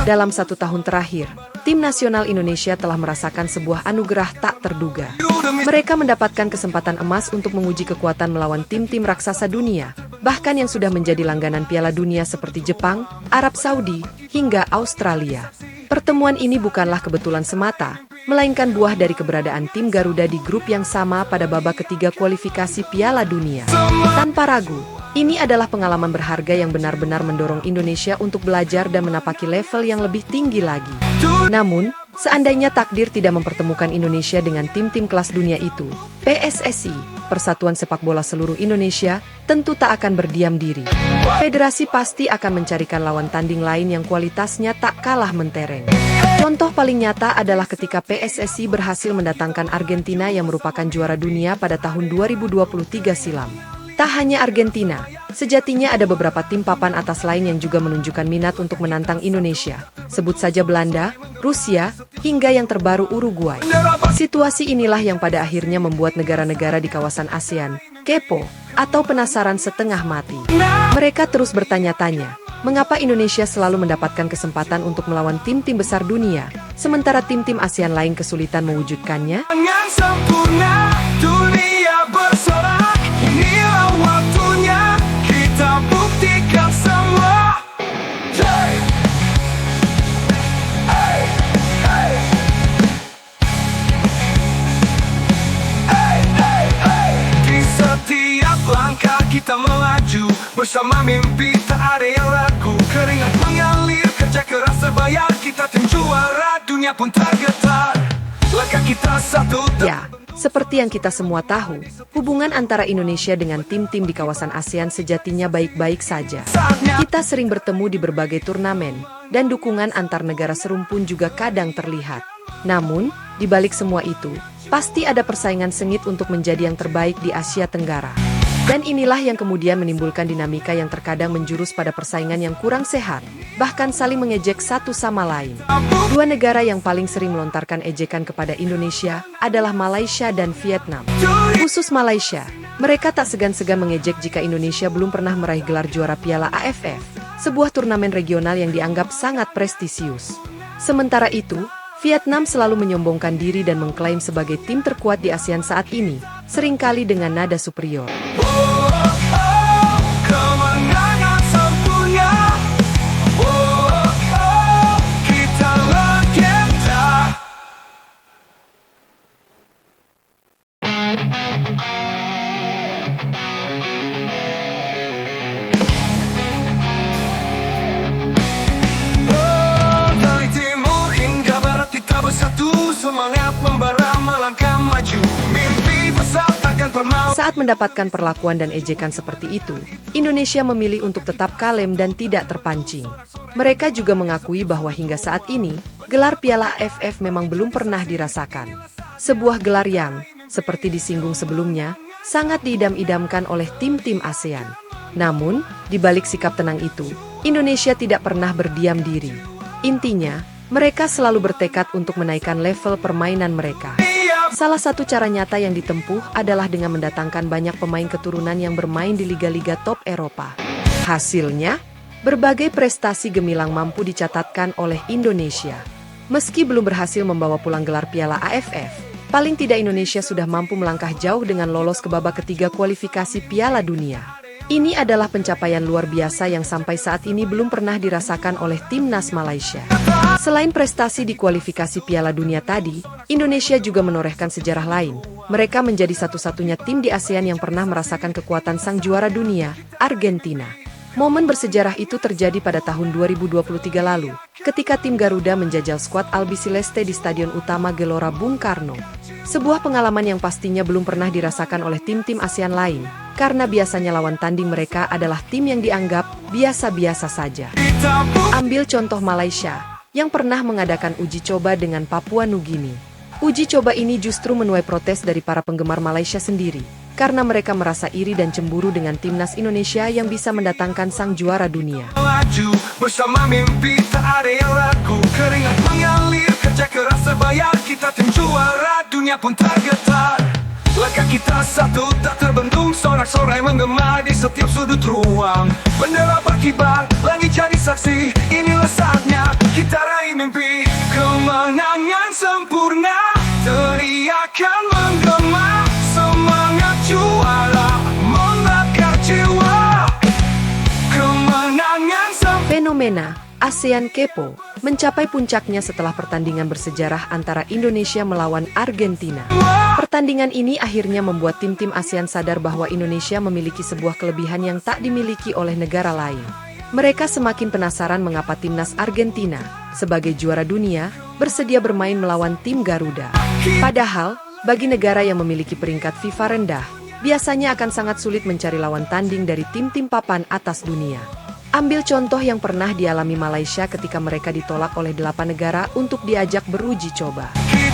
Dalam 1 tahun terakhir, tim nasional Indonesia telah merasakan sebuah anugerah tak terduga. Mereka mendapatkan kesempatan emas untuk menguji kekuatan melawan tim-tim raksasa dunia, bahkan yang sudah menjadi langganan Piala Dunia seperti Jepang, Arab Saudi, hingga Australia. Pertemuan ini bukanlah kebetulan semata, melainkan buah dari keberadaan tim Garuda di grup yang sama pada babak ketiga kualifikasi Piala Dunia. Tanpa ragu, ini adalah pengalaman berharga yang benar-benar mendorong Indonesia untuk belajar dan menapaki level yang lebih tinggi lagi. Namun, seandainya takdir tidak mempertemukan Indonesia dengan tim-tim kelas dunia itu, PSSI, Persatuan Sepak Bola Seluruh Indonesia, tentu tak akan berdiam diri. Federasi pasti akan mencarikan lawan tanding lain yang kualitasnya tak kalah mentereng. Contoh paling nyata adalah ketika PSSI berhasil mendatangkan Argentina yang merupakan juara dunia pada tahun 2023 silam. Tak hanya Argentina, sejatinya ada beberapa tim papan atas lain yang juga menunjukkan minat untuk menantang Indonesia. Sebut saja Belanda, Rusia, hingga yang terbaru Uruguay. Situasi inilah yang pada akhirnya membuat negara-negara di kawasan ASEAN kepo atau penasaran setengah mati. Mereka terus bertanya-tanya, mengapa Indonesia selalu mendapatkan kesempatan untuk melawan tim-tim besar dunia, sementara tim-tim ASEAN lain kesulitan mewujudkannya? Waktunya kita buktikan semua. Di setiap langkah kita melaju, bersama mimpi tak ada yang ragu. Keringat mengalir, kerja keras terbayar, kita tim juara, dunia pun tergetar. Langkah kita satu. Ya, seperti yang kita semua tahu, hubungan antara Indonesia dengan tim-tim di kawasan ASEAN sejatinya baik-baik saja. Kita sering bertemu di berbagai turnamen, dan dukungan antar negara serumpun juga kadang terlihat. Namun, di balik semua itu, pasti ada persaingan sengit untuk menjadi yang terbaik di Asia Tenggara. Dan inilah yang kemudian menimbulkan dinamika yang terkadang menjurus pada persaingan yang kurang sehat, bahkan saling mengejek satu sama lain. Dua negara yang paling sering melontarkan ejekan kepada Indonesia adalah Malaysia dan Vietnam. Khusus Malaysia, mereka tak segan-segan mengejek jika Indonesia belum pernah meraih gelar juara Piala AFF, sebuah turnamen regional yang dianggap sangat prestisius. Sementara itu, Vietnam selalu menyombongkan diri dan mengklaim sebagai tim terkuat di ASEAN saat ini, seringkali dengan nada superior. Saat mendapatkan perlakuan dan ejekan seperti itu, Indonesia memilih untuk tetap kalem dan tidak terpancing. Mereka juga mengakui bahwa hingga saat ini, gelar Piala AFF memang belum pernah dirasakan. Sebuah gelar yang, seperti disinggung sebelumnya, sangat diidam-idamkan oleh tim-tim ASEAN. Namun, di balik sikap tenang itu, Indonesia tidak pernah berdiam diri. Intinya, mereka selalu bertekad untuk menaikkan level permainan mereka. Salah satu cara nyata yang ditempuh adalah dengan mendatangkan banyak pemain keturunan yang bermain di liga-liga top Eropa. Hasilnya, berbagai prestasi gemilang mampu dicatatkan oleh Indonesia. Meski belum berhasil membawa pulang gelar Piala AFF, paling tidak Indonesia sudah mampu melangkah jauh dengan lolos ke babak ketiga kualifikasi Piala Dunia. Ini adalah pencapaian luar biasa yang sampai saat ini belum pernah dirasakan oleh timnas Malaysia. Selain prestasi di kualifikasi Piala Dunia tadi, Indonesia juga menorehkan sejarah lain. Mereka menjadi satu-satunya tim di ASEAN yang pernah merasakan kekuatan sang juara dunia, Argentina. Momen bersejarah itu terjadi pada tahun 2023 lalu, ketika tim Garuda menjajal skuad Albiceleste di Stadion Utama Gelora Bung Karno. Sebuah pengalaman yang pastinya belum pernah dirasakan oleh tim-tim ASEAN lain, karena biasanya lawan tanding mereka adalah tim yang dianggap biasa-biasa saja. Ambil contoh Malaysia, yang pernah mengadakan uji coba dengan Papua Nugini. Uji coba ini justru menuai protes dari para penggemar Malaysia sendiri, karena mereka merasa iri dan cemburu dengan timnas Indonesia yang bisa mendatangkan sang juara dunia. Bersama mimpi tak ada yang ragu, keringat mengalir, kerja keras terbayar, kita tim juara. dunia pun tergetar. Langkah kita satu tak terbendung, sorak-sorai menggema di setiap sudut ruang. Bendera berkibar, langit jadi saksi, inilah saatnya kita raih mimpi. Kemenangan sempurna, teriakan menggema, semangat juara membakar jiwa. Kemenangan sempurna. Fenomena ASEAN Kepo mencapai puncaknya setelah pertandingan bersejarah antara Indonesia melawan Argentina. Pertandingan ini akhirnya membuat tim-tim ASEAN sadar bahwa Indonesia memiliki sebuah kelebihan yang tak dimiliki oleh negara lain. Mereka semakin penasaran mengapa timnas Argentina, sebagai juara dunia, bersedia bermain melawan tim Garuda. Padahal, bagi negara yang memiliki peringkat FIFA rendah, biasanya akan sangat sulit mencari lawan tanding dari tim-tim papan atas dunia. Ambil contoh yang pernah dialami Malaysia ketika mereka ditolak oleh 8 negara untuk diajak beruji coba.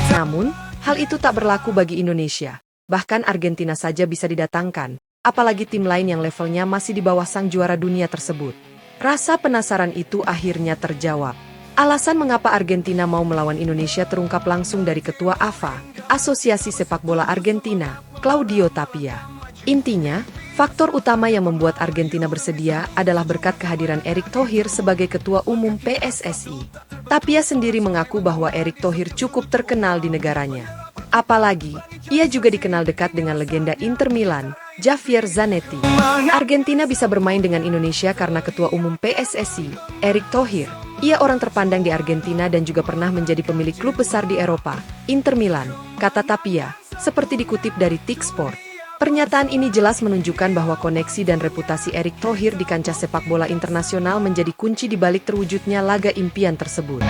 Namun, hal itu tak berlaku bagi Indonesia. Bahkan Argentina saja bisa didatangkan, apalagi tim lain yang levelnya masih di bawah sang juara dunia tersebut. Rasa penasaran itu akhirnya terjawab. Alasan mengapa Argentina mau melawan Indonesia terungkap langsung dari Ketua AFA, Asosiasi Sepak Bola Argentina, Claudio Tapia. Intinya, faktor utama yang membuat Argentina bersedia adalah berkat kehadiran Erick Thohir sebagai Ketua Umum PSSI. Tapia sendiri mengaku bahwa Erick Thohir cukup terkenal di negaranya. Apalagi, ia juga dikenal dekat dengan legenda Inter Milan, Javier Zanetti. Argentina bisa bermain dengan Indonesia karena Ketua Umum PSSI, Erick Thohir. Ia orang terpandang di Argentina dan juga pernah menjadi pemilik klub besar di Eropa, Inter Milan, kata Tapia, seperti dikutip dari TIK Sport. Pernyataan ini jelas menunjukkan bahwa koneksi dan reputasi Erick Thohir di kancah sepak bola internasional menjadi kunci di balik terwujudnya laga impian tersebut.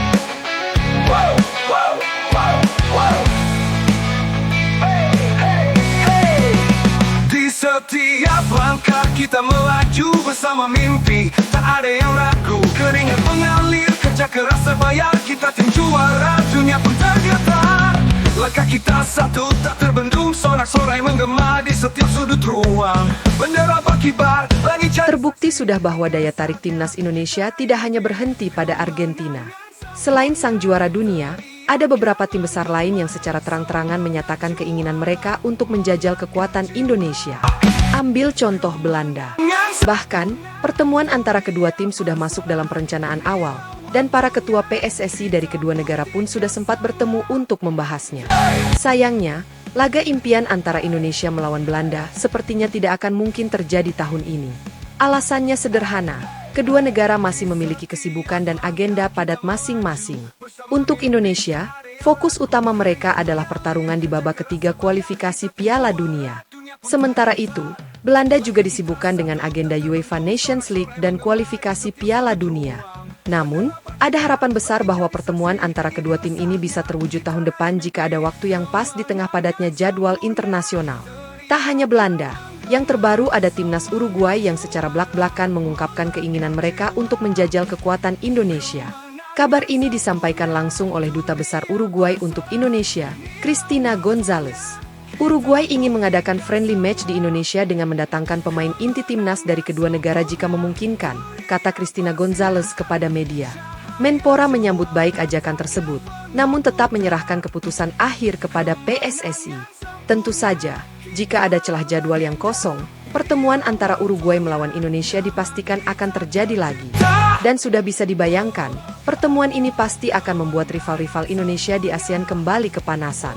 Di setiap langkah kita melaju bersama mimpi, tak ada yang ragu. Keringat mengalir, kerja keras terbayar, kita tim juara, dunia pun tergetar. Langkah kita satu tak terbendung, sorak-sorai menggema di setiap sudut ruang. Bendera berkibar, langit jadi... Terbukti sudah bahwa daya tarik timnas Indonesia tidak hanya berhenti pada Argentina. Selain sang juara dunia, ada beberapa tim besar lain yang secara terang-terangan menyatakan keinginan mereka untuk menjajal kekuatan Indonesia. Ambil contoh Belanda. Bahkan, pertemuan antara kedua tim sudah masuk dalam perencanaan awal. Dan para ketua PSSI dari kedua negara pun sudah sempat bertemu untuk membahasnya. Sayangnya, laga impian antara Indonesia melawan Belanda sepertinya tidak akan mungkin terjadi tahun ini. Alasannya sederhana, kedua negara masih memiliki kesibukan dan agenda padat masing-masing. Untuk Indonesia, fokus utama mereka adalah pertarungan di babak ketiga kualifikasi Piala Dunia. Sementara itu, Belanda juga disibukkan dengan agenda UEFA Nations League dan kualifikasi Piala Dunia. Namun, ada harapan besar bahwa pertemuan antara kedua tim ini bisa terwujud tahun depan jika ada waktu yang pas di tengah padatnya jadwal internasional. Tak hanya Belanda, yang terbaru ada timnas Uruguay yang secara blak-blakan mengungkapkan keinginan mereka untuk menjajal kekuatan Indonesia. Kabar ini disampaikan langsung oleh Duta Besar Uruguay untuk Indonesia, Cristina Gonzalez. Uruguay ingin mengadakan friendly match di Indonesia dengan mendatangkan pemain inti timnas dari kedua negara jika memungkinkan, kata Cristina Gonzalez kepada media. Menpora menyambut baik ajakan tersebut, namun tetap menyerahkan keputusan akhir kepada PSSI. Tentu saja, jika ada celah jadwal yang kosong, pertemuan antara Uruguay melawan Indonesia dipastikan akan terjadi lagi. Dan sudah bisa dibayangkan, pertemuan ini pasti akan membuat rival-rival Indonesia di ASEAN kembali kepanasan.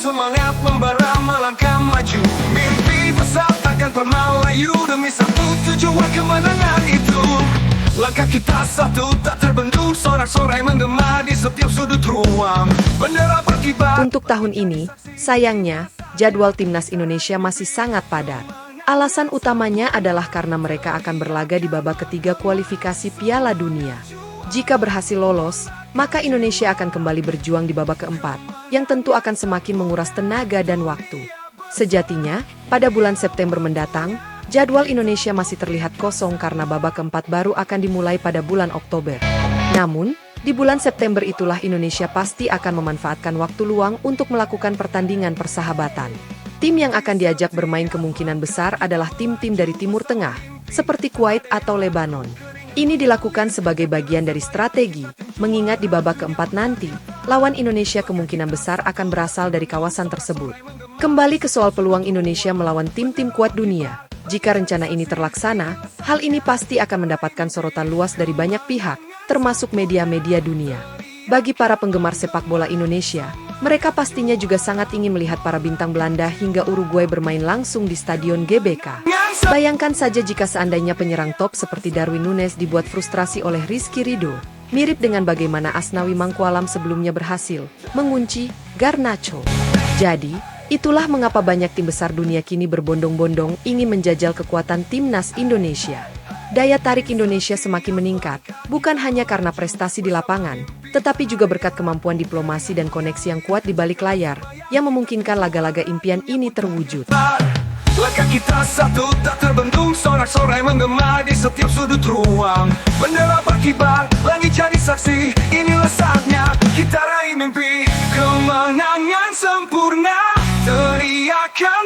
Semangat membara melangkah maju, mimpi besar takkan pernah layu, demi satu tujuan kemenangan itu. Langkah kita satu tak terbendung, sorak-sorai menggema di setiap sudut ruang. Bendera berkibar. Untuk tahun ini, sayangnya, jadwal timnas Indonesia masih sangat padat. Alasan utamanya adalah karena mereka akan berlaga di babak ketiga kualifikasi Piala Dunia. Jika berhasil lolos, maka Indonesia akan kembali berjuang di babak keempat, yang tentu akan semakin menguras tenaga dan waktu. Sejatinya, pada bulan September mendatang, jadwal Indonesia masih terlihat kosong karena babak keempat baru akan dimulai pada bulan Oktober. Namun, Di bulan September itulah Indonesia pasti akan memanfaatkan waktu luang untuk melakukan pertandingan persahabatan. Tim yang akan diajak bermain kemungkinan besar adalah tim-tim dari Timur Tengah, seperti Kuwait atau Lebanon. Ini dilakukan sebagai bagian dari strategi, mengingat di babak keempat nanti, lawan Indonesia kemungkinan besar akan berasal dari kawasan tersebut. Kembali ke soal peluang Indonesia melawan tim-tim kuat dunia. Jika rencana ini terlaksana, hal ini pasti akan mendapatkan sorotan luas dari banyak pihak, termasuk media-media dunia. Bagi para penggemar sepak bola Indonesia, mereka pastinya juga sangat ingin melihat para bintang Belanda hingga Uruguay bermain langsung di Stadion GBK. Bayangkan saja jika seandainya penyerang top seperti Darwin Núñez dibuat frustrasi oleh Rizky Ridho, mirip dengan bagaimana Asnawi Mangkualam sebelumnya berhasil mengunci Garnacho. Jadi, itulah mengapa banyak tim besar dunia kini berbondong-bondong ingin menjajal kekuatan timnas Indonesia. Daya tarik Indonesia semakin meningkat, bukan hanya karena prestasi di lapangan, tetapi juga berkat kemampuan diplomasi dan koneksi yang kuat di balik layar, yang memungkinkan laga-laga impian ini terwujud. Langkah kita satu tak terbendung, sorak-sorai menggema di setiap sudut ruang. Bendera berkibar, langit jadi saksi, inilah saatnya kita raih mimpi kemenangan sempurna. Teriakan